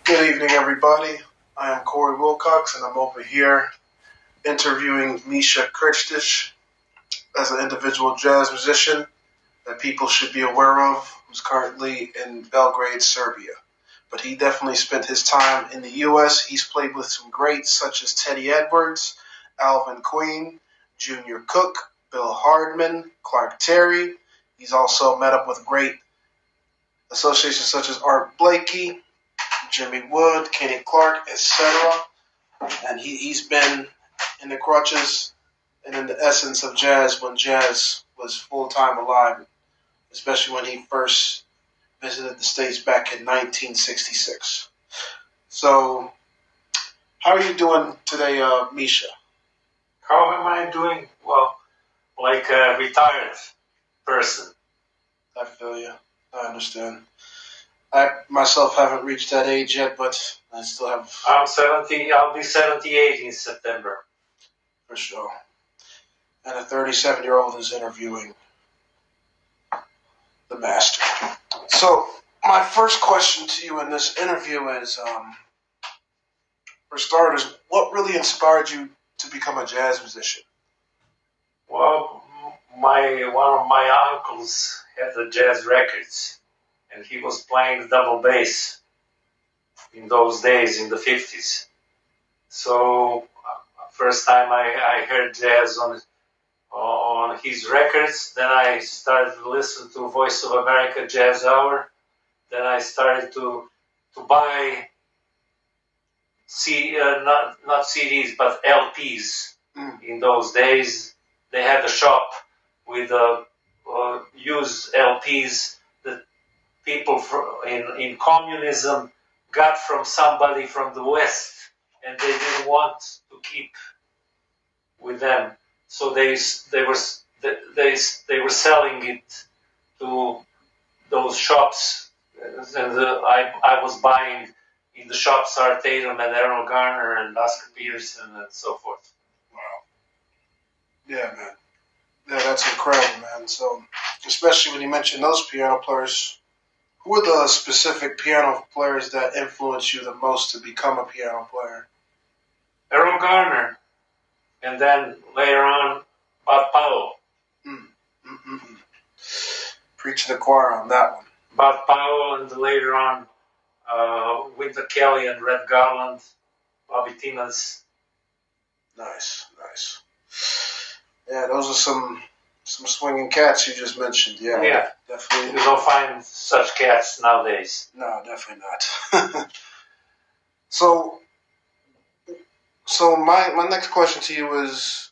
Good evening, everybody. I am Corey Wilcox, and I'm over here interviewing Misha Krstic as an individual jazz musician that people should be aware of, who's currently in Belgrade, Serbia. But he definitely spent his time in the U.S. He's played with some greats such as Teddy Edwards, Alvin Queen, Junior Cook, Bill Hardman, Clark Terry. He's also met up with great associations such as Art Blakey, Jimmy Wood, Kenny Clark, etc. And he's been in the crutches and in the essence of jazz when jazz was full-time alive, especially when he first visited the States back in 1966. So, how are you doing today, Misha? How am I doing? Well, like a retired person. I feel you. I understand. I myself haven't reached that age yet, but I still have... I'm 70. I'll be 78 in September. For sure. And a 37-year-old is interviewing the master. So, my first question to you in this interview is, for starters, what really inspired you to become a jazz musician? Well, one of my uncles had the jazz records, and he was playing double bass in those days, in the 50s. So, first time I heard jazz on his records. Then I started to listen to Voice of America Jazz Hour. Then I started to buy not CDs but LPs. In those days, they had a shop with used LPs that people in communism got from somebody from the West, and they didn't want to keep with them. So they were selling it to those shops, and I was buying in the shops Art Tatum and Errol Garner and Oscar Peterson and so forth. Wow. Yeah, man. Yeah, that's incredible, man. So, especially when you mention those piano players, who are the specific piano players that influenced you the most to become a piano player? Errol Garner. And then later on, Bud Powell. Preach to the choir on that one. Bud Powell, and later on, Winter Kelly and Red Garland, Bobby Timmons. Nice. Yeah, those are some swinging cats you just mentioned. Yeah, definitely. You don't find such cats nowadays. No, definitely not. So my next question to you is,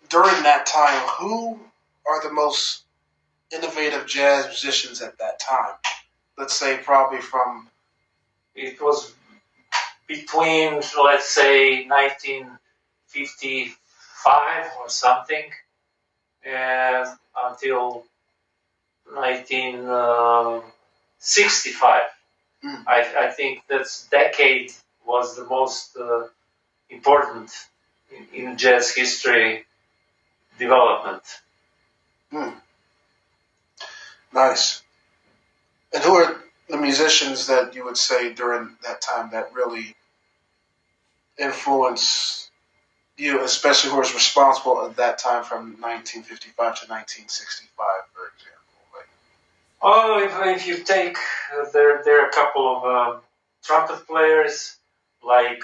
during that time, who are the most innovative jazz musicians at that time? Let's say probably from... It was between, let's say, 1955 or something, and until 1965. I think that decade was the most important in jazz history development. Nice. And who are the musicians that you would say during that time that really influenced you, especially who was responsible at that time from 1955 to 1965, for example? If you take, there are a couple of trumpet players like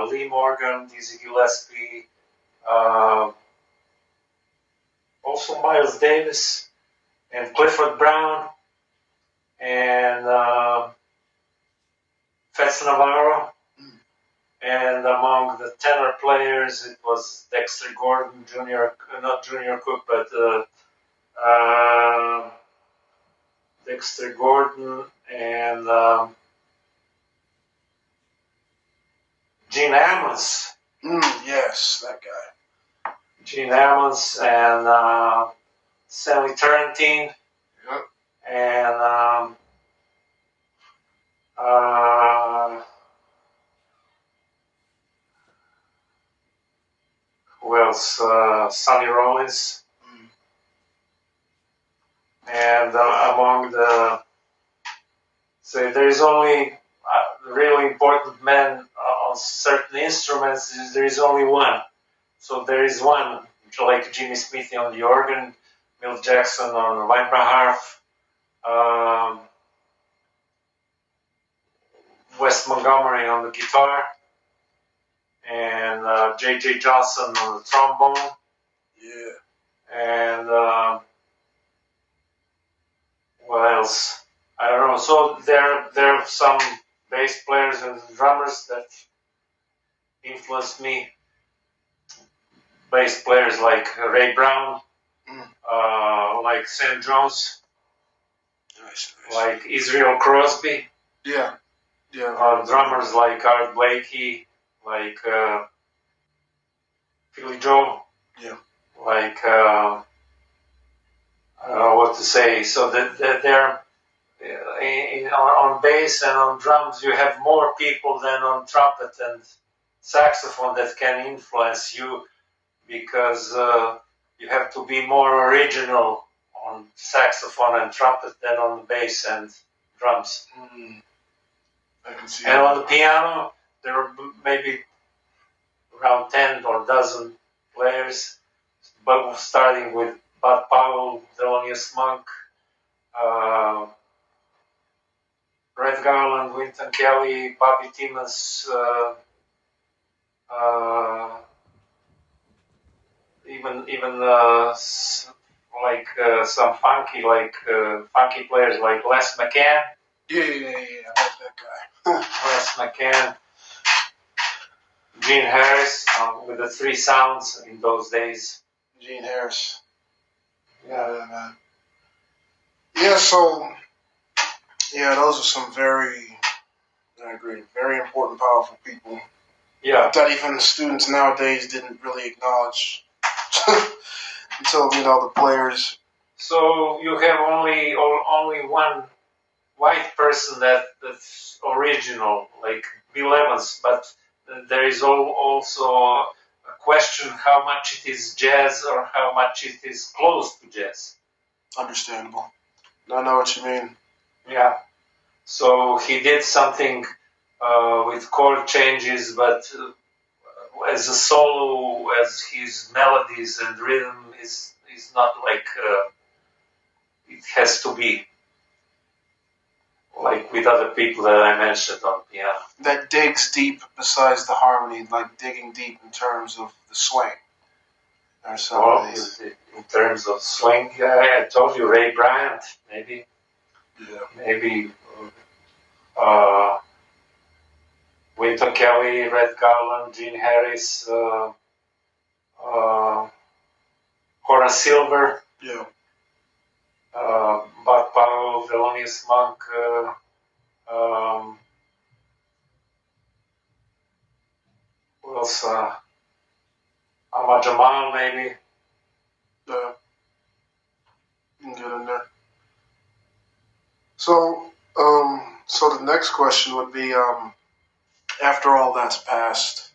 Lee Morgan, Dizzy Gillespie, also Miles Davis and Clifford Brown and Fats Navarro. And among the tenor players, it was Dexter Gordon, not Junior Cook, but Dexter Gordon and Gene Ammons. Yes, that guy. Gene Ammons and Stanley Turrentine. Yep. And who else? Sonny Rollins. And among the So there is only really important man on certain instruments. There is only one. So there is one, like Jimmy Smith on the organ, Milt Jackson on the Weimbrach harp, Wes Montgomery on the guitar, and J.J. Johnson on the trombone. Yeah. And what else? I don't know. So there are some bass players and drummers that influenced me. Bass players like Ray Brown, like Sam Jones, Nice. like Israel Crosby. Yeah. Drummers like Art Blakey, like Philly Joe. Yeah. Like I don't know what to say. So that they're on bass and on drums, you have more people than on trumpet and saxophone that can influence you, because you have to be more original on saxophone and trumpet than on bass and drums. I can see And that. on the piano, there are maybe around 10 or dozen players, but starting with Bud Powell, Thelonious Monk, Red Garland, Wynton Kelly, Bobby Timmons, even like some funky players like Les McCann. Yeah. I like that guy. Les McCann, Gene Harris with the three sounds in those days. Gene Harris. Yeah. Man. Yeah, so, those are some I agree, very important, powerful people. Yeah. That even students nowadays didn't really acknowledge until, the players. So you have only one white person that's original, like Bill Evans, but there is also a question how much it is jazz or how much it is close to jazz. Understandable. I know what you mean. Yeah. So he did something with chord changes, but as a solo, as his melodies and rhythm is not like it has to be like with other people that I mentioned on piano. That digs deep besides the harmony, like digging deep in terms of the swing. Or some of these. In terms of swing, I told you Ray Bryant, maybe. Yeah. Maybe Wynton Kelly, Red Garland, Gene Harris, Horace Silver, Yeah. Bud Powell, Thelonious Monk, who else? Ahmad Jamal, maybe. Yeah. You can get in there. So the next question would be, after all that's passed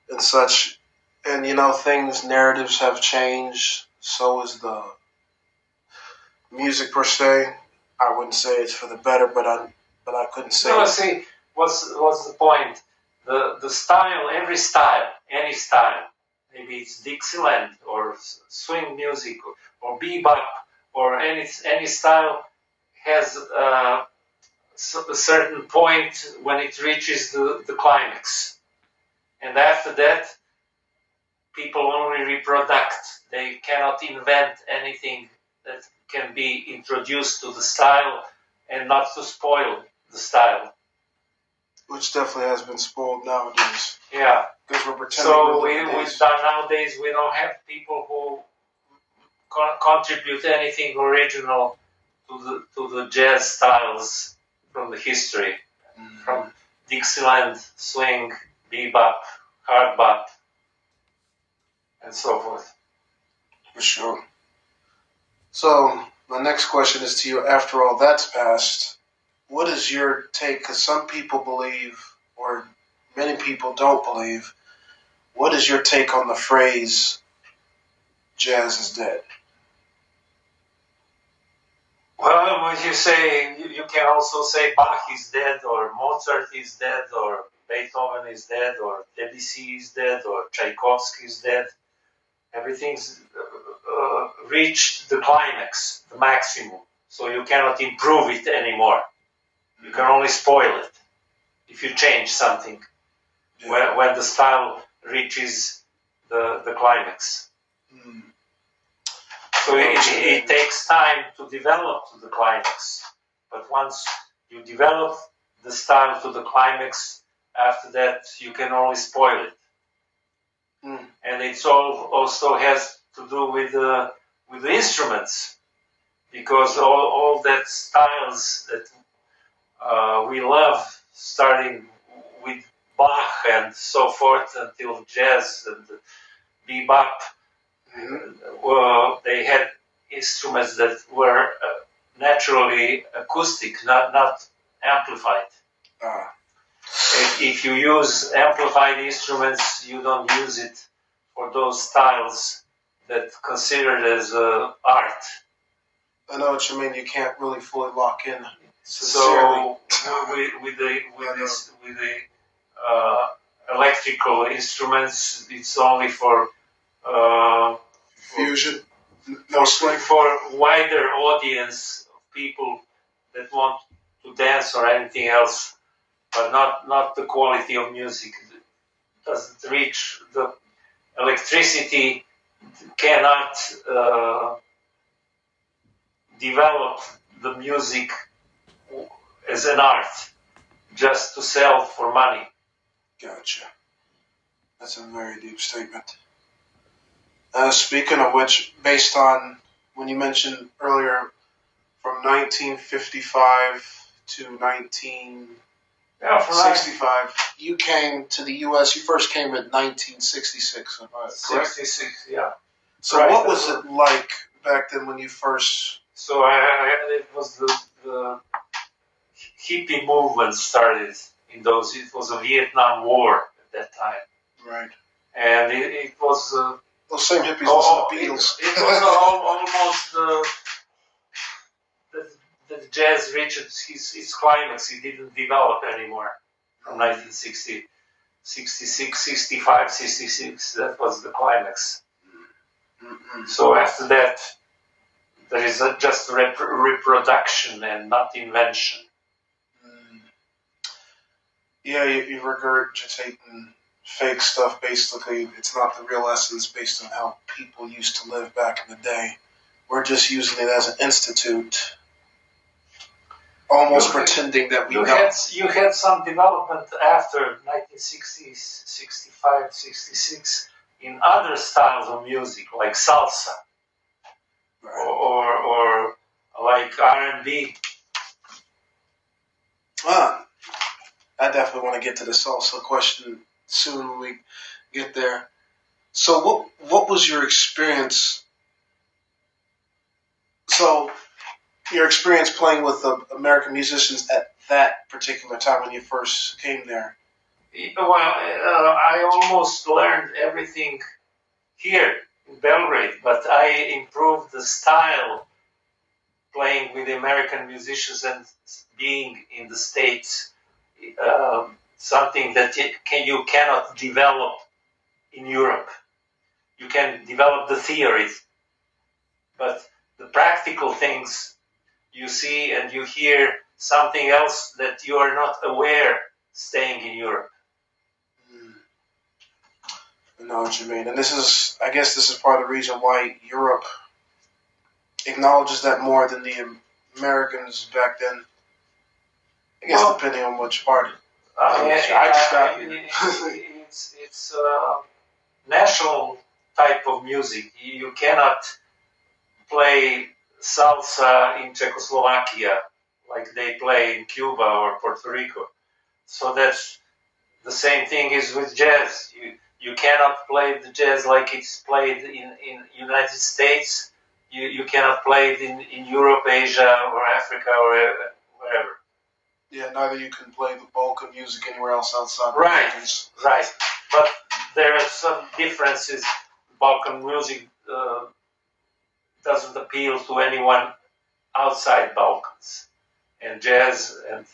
and such, and narratives have changed, so is the music per se. I wouldn't say it's for the better, but I couldn't say. No, see, what's the point? The style, every style, any style, maybe it's Dixieland or swing music or bebop or any style has a certain point when it reaches the climax, and after that, people only reproduce. They cannot invent anything that can be introduced to the style and not to spoil the style. Which definitely has been spoiled nowadays. Yeah. Because we're pretending. So nowadays we don't have people who contribute anything original to the jazz styles from the history, from Dixieland, swing, bebop, hard bop, and so forth. For sure. So my next question is to you. After all that's passed, what is your take? Because some people believe, or many people don't believe. What is your take on the phrase "jazz is dead"? Well, when you say, you can also say Bach is dead, or Mozart is dead, or Beethoven is dead, or Debussy is dead, or Tchaikovsky is dead. Everything's reached the climax, the maximum. So you cannot improve it anymore. You can only spoil it if you change something when the style reaches the climax. Mm. So it takes time to develop to the climax. But once you develop the style to the climax, after that you can only spoil it. Mm. And it also has to do with the instruments, because all that styles that we love, starting with Bach and so forth until jazz and bebop, they had instruments that were naturally acoustic, not amplified. If you use amplified instruments, you don't use it for those styles that considered as art. I know what you mean. You can't really fully lock in. So with the electrical instruments, it's only for fusion, mostly for wider audience of people that want to dance or anything else, but not the quality of music. It doesn't reach the electricity. Cannot develop the music as an art, just to sell for money. Gotcha. That's a very deep statement. Speaking of which, based on when you mentioned earlier, from 1955 to 1965, you came to the U.S. You first came in 1966, correct? 66, yeah. So right. What was it like back then when you first? So it was the hippie movement started in those. It was a Vietnam War at that time, right? And it was those same hippies listen to Beatles. It was almost the jazz reached its climax. It didn't develop anymore from 1960, 66, 65, 66. That was the climax. Mm-hmm. So after that, there is just reproduction and not invention. Yeah, you're regurgitating fake stuff, basically. It's not the real essence based on how people used to live back in the day. We're just using it as an institute, almost pretending that we know. You had some development after 1960s, 65, 66 in other styles of music, like salsa, right, or like R&B. I definitely want to get to the salsa question soon when we get there. So what was your experience? So your experience playing with the American musicians at that particular time when you first came there? Well, I almost learned everything here in Belgrade, but I improved the style playing with the American musicians and being in the States. Something that you cannot develop in Europe. You can develop the theories, but the practical things you see and you hear something else that you are not aware staying in Europe. I know what you mean. And I guess this is part of the reason why Europe acknowledges that more than the Americans back then. I guess depending on which party. It's national type of music. You cannot play salsa in Czechoslovakia like they play in Cuba or Puerto Rico. So that's the same thing is with jazz. You cannot play the jazz like it's played in United States. You cannot play it in Europe, Asia, or Africa, or wherever. Yeah, neither you can play the Balkan music anywhere else outside. Right. But there are some differences. Balkan music doesn't appeal to anyone outside Balkans, and jazz and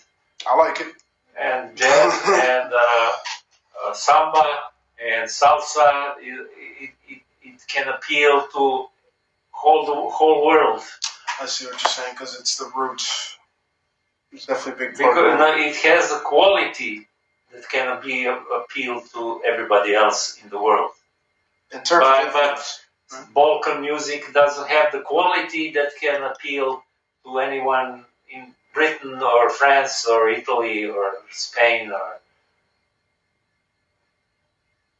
I like it. and jazz and samba and salsa. It can appeal to the whole world. I see what you're saying, because it's the roots. It's definitely a big part. Because it has a quality that can be appealed to everybody else in the world. In terms of but Balkan music doesn't have the quality that can appeal to anyone in Britain or France or Italy or Spain or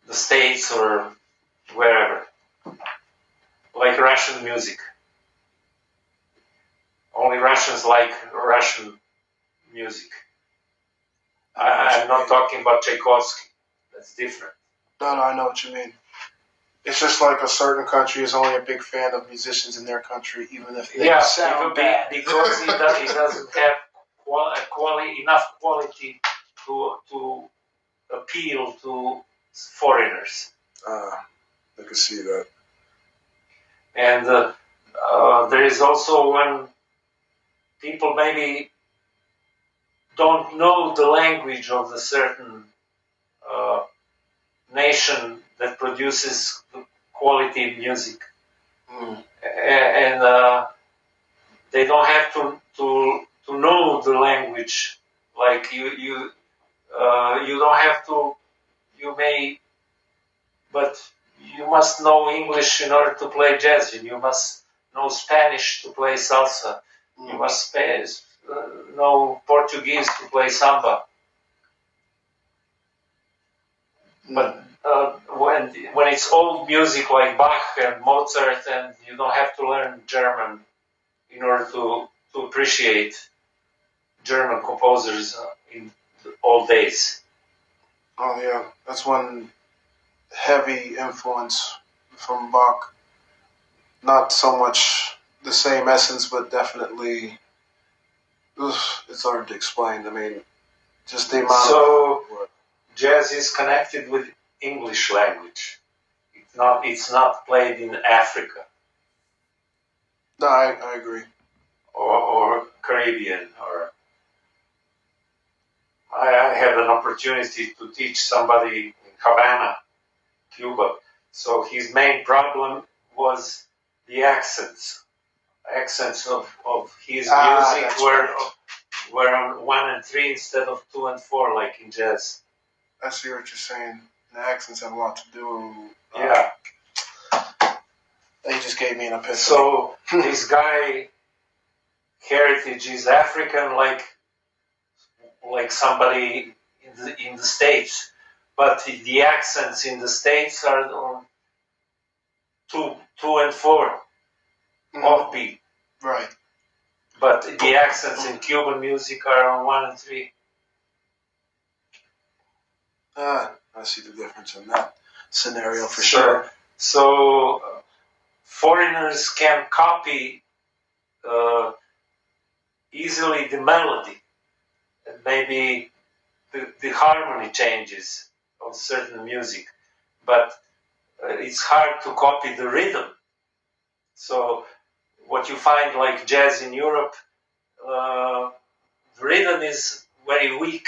the States or wherever. Like Russian music. Only Russians like Russian music. I'm not talking about Tchaikovsky. That's different. No, I know what you mean. It's just like a certain country is only a big fan of musicians in their country, even if they sound bad. Because it doesn't have enough quality to appeal to foreigners. I can see that. And there is also when people maybe don't know the language of the certain nation that produces quality music, and they don't have to know the language. Like you don't have to. You may, but you must know English in order to play jazz. You must know Spanish to play salsa. You must know Portuguese to play samba. But when it's old music like Bach and Mozart, and you don't have to learn German in order to appreciate German composers in the old days. Oh yeah, that's one heavy influence from Bach. Not so much the same essence, but definitely it's hard to explain. I mean, just the amount. So jazz is connected with English language. It's not played in Africa. No, I agree. Or Caribbean. Or I had an opportunity to teach somebody in Havana, Cuba. So his main problem was the accents. Accents of his music were on 1 and 3 instead of 2 and 4, like in jazz. I see what you're saying. The accents have a lot to do. Yeah. They just gave me an epiphany. So this guy, heritage is African, like somebody in the States, but the accents in the States are on 2 and 4 offbeat. Right. But the accents in Cuban music are on 1 and 3. I see the difference in that scenario for sure. So foreigners can copy easily the melody, and maybe the harmony changes of certain music, but it's hard to copy the rhythm. So what you find like jazz in Europe, the rhythm is very weak.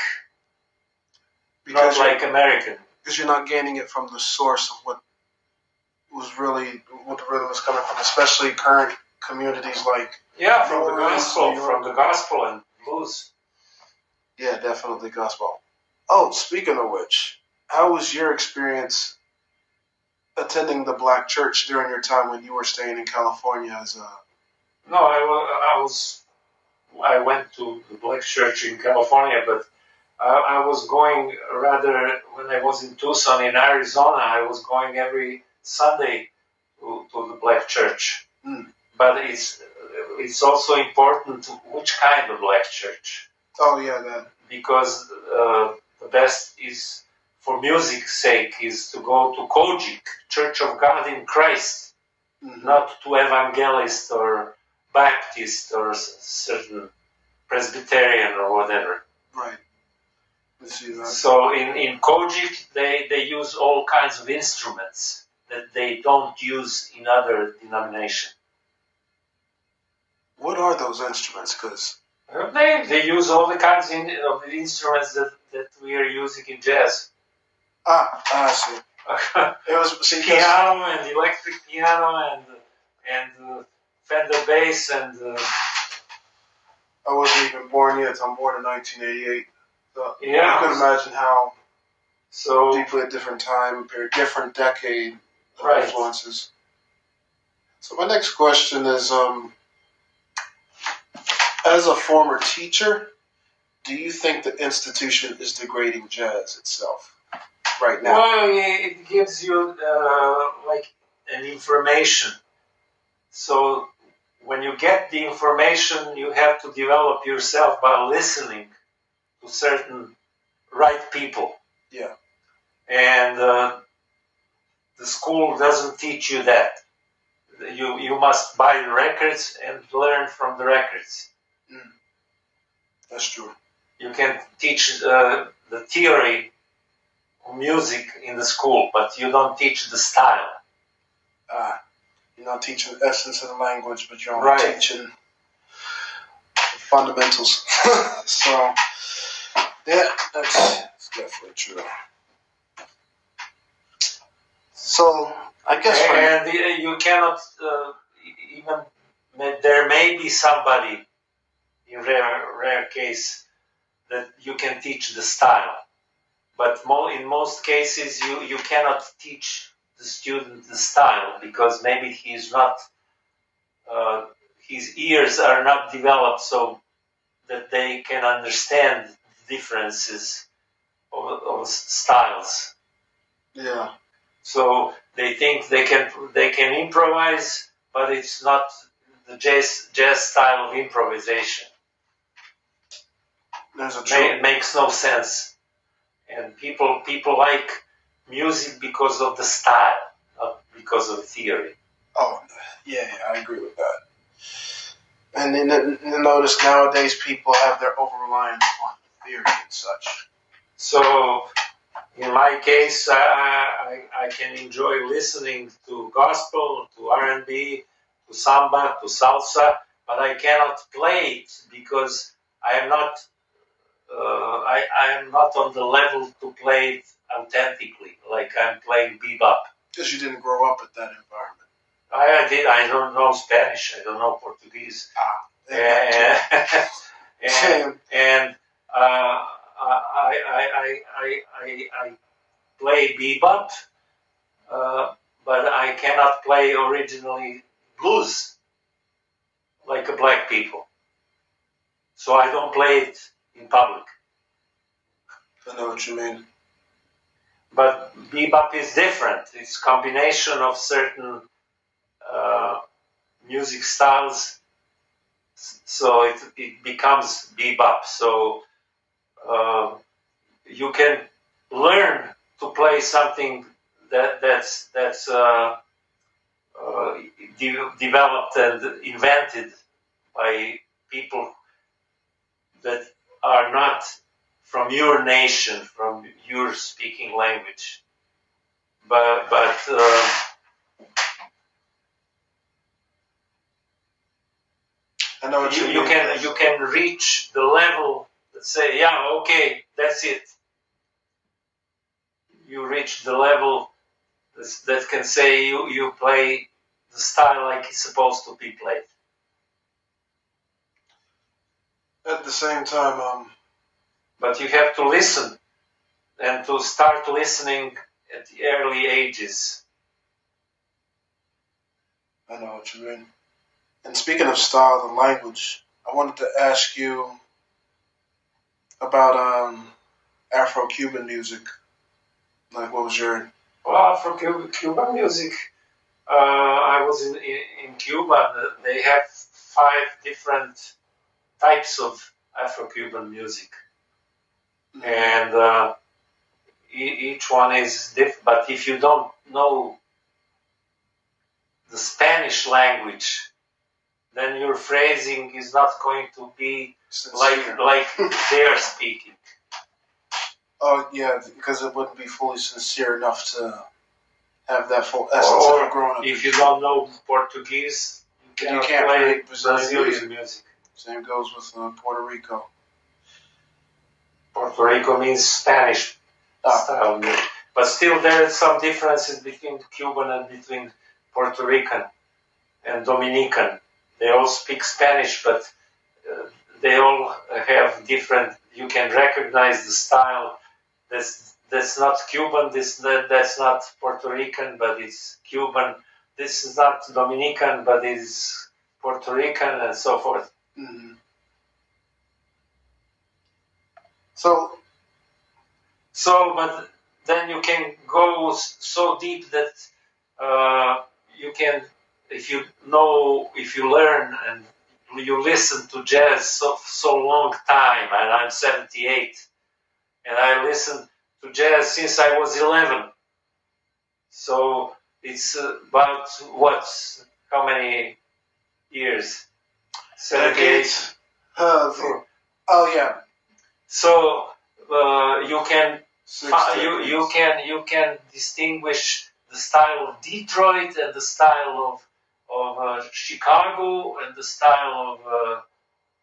Because not like American. Because you're not gaining it from the source of what the rhythm was coming from, especially current communities like from the gospel and blues. Yeah, definitely gospel. Oh, speaking of which, how was your experience attending the black church during your time when you were staying in California as a? No, I went to the black church in California, but I was going rather when I was in Tucson in Arizona. I was going every Sunday to the black church. But it's also important which kind of black church. Oh yeah, that. Because the best is, for music's sake, is to go to Kojic, Church of God in Christ, not to Evangelist or Baptist or certain Presbyterian or whatever. Right. I see that. So in Kojic, they use all kinds of instruments that they don't use in other denominations. What are those instruments? Because they use all the kinds of instruments that we are using in jazz. I see. It was piano and electric piano and Fender bass and. I wasn't even born yet. I'm born in 1988. So yeah. You can imagine how deeply a different time period, different decade of influences. So my next question is, as a former teacher, do you think the institution is degrading jazz itself right now? Well, it gives you like an information. So when you get the information, you have to develop yourself by listening to certain right people. Yeah. And the school doesn't teach you that. You must buy the records and learn from the records. That's true. You can teach the theory of music in the school, but you don't teach the style. You're not teaching the essence of the language, but you're only teaching the fundamentals. So, yeah, that's definitely true. So, I guess... And you cannot even... There may be somebody, in rare case, that you can teach the style. But in most cases, you cannot teach the student the style because maybe he's not... his ears are not developed so that they can understand the differences of styles. Yeah. So they think they can improvise, but it's not the jazz style of improvisation. It makes no sense. And people like music because of the style, not because of theory. Oh, yeah, I agree with that. And then notice nowadays people have their over-reliance on theory and such. So, in my case, I can enjoy listening to gospel, to R&B, to samba, to salsa, but I cannot play it because I am not on the level to play it authentically, like I'm playing bebop. Because you didn't grow up at that environment. I don't know Spanish. I don't know Portuguese. And I play bebop, but I cannot play originally blues like a black people. So I don't play it in public. I know what you mean. But bebop is different. It's a combination of certain music styles, so it becomes bebop. So you can learn to play something that's developed and invented by people that are not from your nation, from your speaking language, but I know what you can reach the level that say, yeah, okay, that's it. You reach the level that can say you play the style like it's supposed to be played. At the same time, but you have to listen and to start listening at the early ages. I know what you mean. And speaking of style and language, I wanted to ask you about Afro-Cuban music. Like, what was your... Well, Afro-Cuban music, I was in Cuba. They have 5 different types of Afro-Cuban music. And each one is different. But if you don't know the Spanish language, then your phrasing is not going to be like they're speaking. Oh, yeah, because it wouldn't be fully sincere enough to have that full essence of growing up. If you don't know Portuguese, you you can't play play Brazilian music. Same goes with Puerto Rico. Puerto Rico means Spanish style music. But still there are some differences between Cuban and between Puerto Rican and Dominican. They all speak Spanish, but they all have different, you can recognize the style. That's not Cuban, that's not Puerto Rican, but it's Cuban. This is not Dominican, but it's Puerto Rican, and so forth. Mm-hmm. But then you can go so deep that you can, if you learn and you listen to jazz so long time, and I'm 78, and I listen to jazz since I was 11. So it's about how many years? 78. Oh yeah. So you can distinguish the style of Detroit and the style of Chicago and the style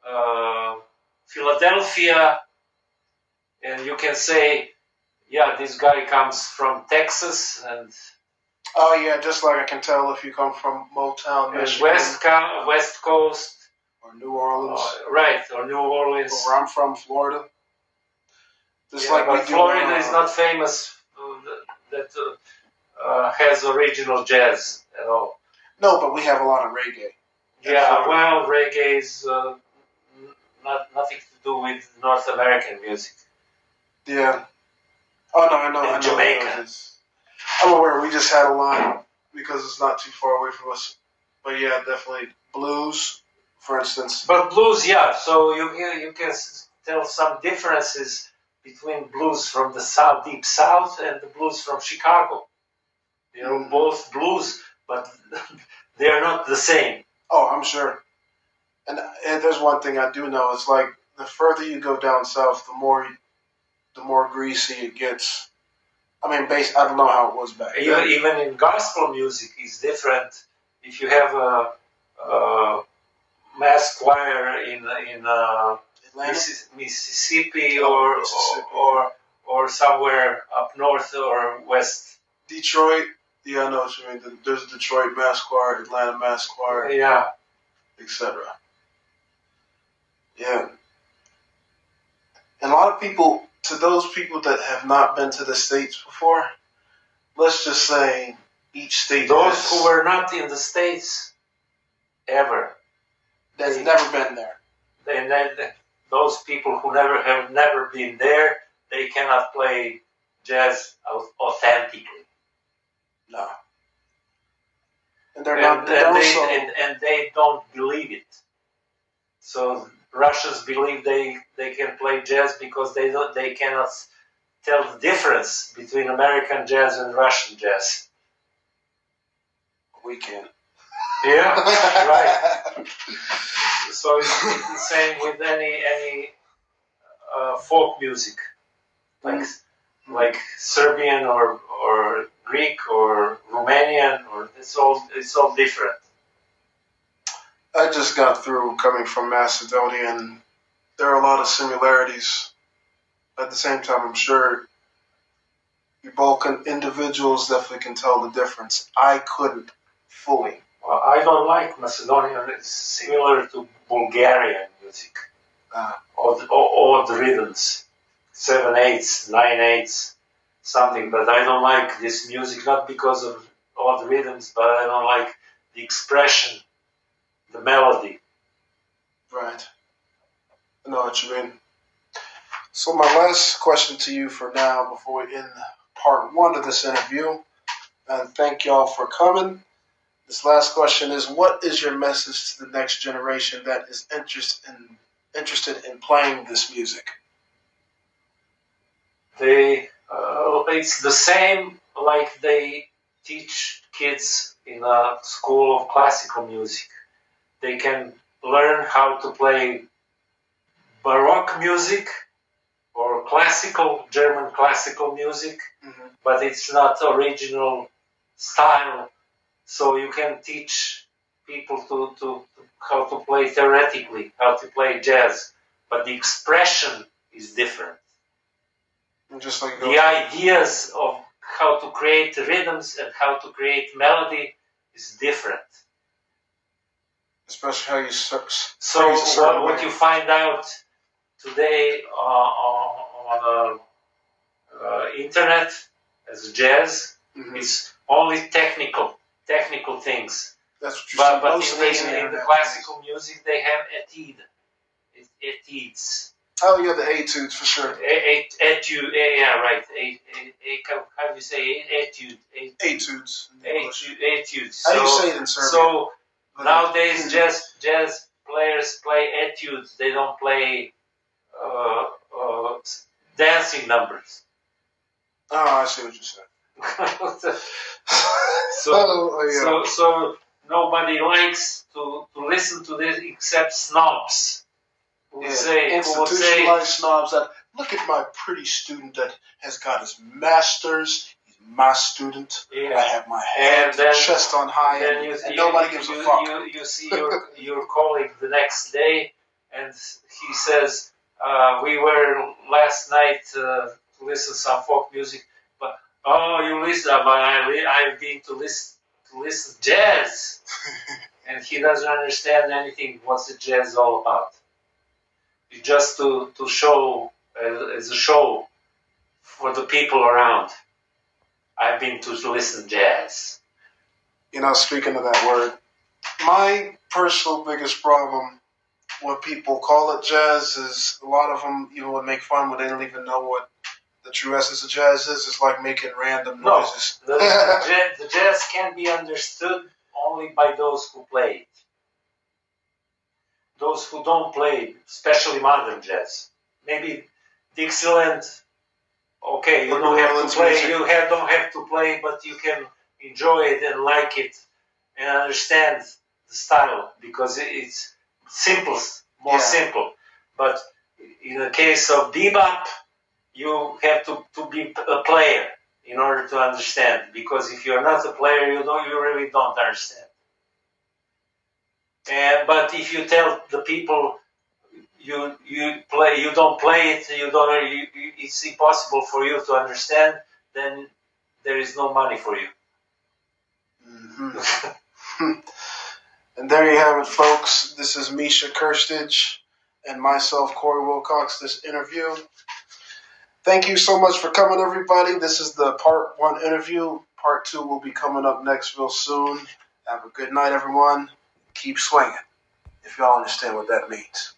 of Philadelphia, and you can say, yeah, this guy comes from Texas, and oh yeah, just like I can tell if you come from Motown, Michigan, West Coast, or New Orleans, right, or New Orleans, or where I'm from, Florida. But Florida is not famous that has original jazz at all. No, but we have a lot of reggae. Yeah, well, reggae is nothing to do with North American music. Yeah. Oh no, I know. Jamaica. I'm aware. We just had a line because it's not too far away from us. But yeah, definitely blues, for instance. But blues, yeah. So you can tell some differences between blues from the South, Deep South, and the blues from Chicago. They're both blues, but they are not the same. Oh, I'm sure. And there's one thing I do know. It's like the further you go down south, the more greasy it gets. I mean, I don't know how it was back then. Even in gospel music, it's different. If you have a mass choir in Mississippi or somewhere up north or west. Detroit, yeah, I know what you mean. There's a Detroit mass choir, Atlanta mass choir, yeah, etc. Yeah, and a lot of people, to those people that have not been to the States before, let's just say each state. Those who were not in the States ever. That's never been there. Those people who have never been there, they cannot play jazz authentically. No. And they're not. And they don't believe it. So Russians believe they can play jazz because they cannot tell the difference between American jazz and Russian jazz. We can. Yeah, right. So it's the same with any folk music, like Serbian or Greek or Romanian, or it's all different. I just got through coming from Macedonia, and there are a lot of similarities. At the same time, I'm sure you Balkan individuals definitely can tell the difference. I couldn't fully. Well, I don't like Macedonian. It's similar to Bulgarian music. Odd rhythms, 7/8, 9/8, something. But I don't like this music, not because of odd rhythms, but I don't like the expression, the melody. Right. I know what you mean. So my last question to you for now, before we end part 1 of this interview, and thank y'all for coming. This last question is, what is your message to the next generation that is interested in playing this music? It's the same like they teach kids in a school of classical music. They can learn how to play Baroque music or German classical music, but it's not original style. So you can teach people to how to play theoretically, how to play jazz, but the expression is different. And just like the ideas of how to create rhythms and how to create melody is different. Especially how you so what you find out today on internet as jazz is only technical things. That's what you but see in the classical music they have etudes. Oh yeah, the etudes for sure. Etude, yeah, right. How do you say etude? Etudes. Etudes. How do you say it in Serbian? So nowadays, jazz players play etudes. They don't play dancing numbers. Oh, I see what you're saying. So nobody likes to listen to this except snobs. Institutionalized snobs that look at my pretty student that has got his master's. He's my student. Yeah. I have my head, chest on high, and nobody gives a fuck. You see your colleague the next day, and he says, "We were last night to listen to some folk music, but you listen? I've been to listen jazz," and he doesn't understand anything. What's the jazz all about? It's just to show as a show for the people around. I've been to listen jazz. Speaking of that word, my personal biggest problem when people call it jazz is a lot of them even would make fun when they don't even know what the true essence of jazz is. It's like making random noises. The jazz can be understood only by those who play it. Those who don't play, especially modern jazz, maybe Dixieland. Okay, you don't have to play. You don't have to play, but you can enjoy it and like it and understand the style because it's simple, more simple. But in the case of bebop, you have to be a player in order to understand. Because if you're not a player, you really don't understand. But if you tell the people you don't play it, it's impossible for you to understand, then there is no money for you. Mm-hmm. And there you have it, folks. This is Misha Krstic and myself, Corey Wilcox, this interview. Thank you so much for coming, everybody. This is the part 1 interview. Part 2 will be coming up next real soon. Have a good night, everyone. Keep swinging, if y'all understand what that means.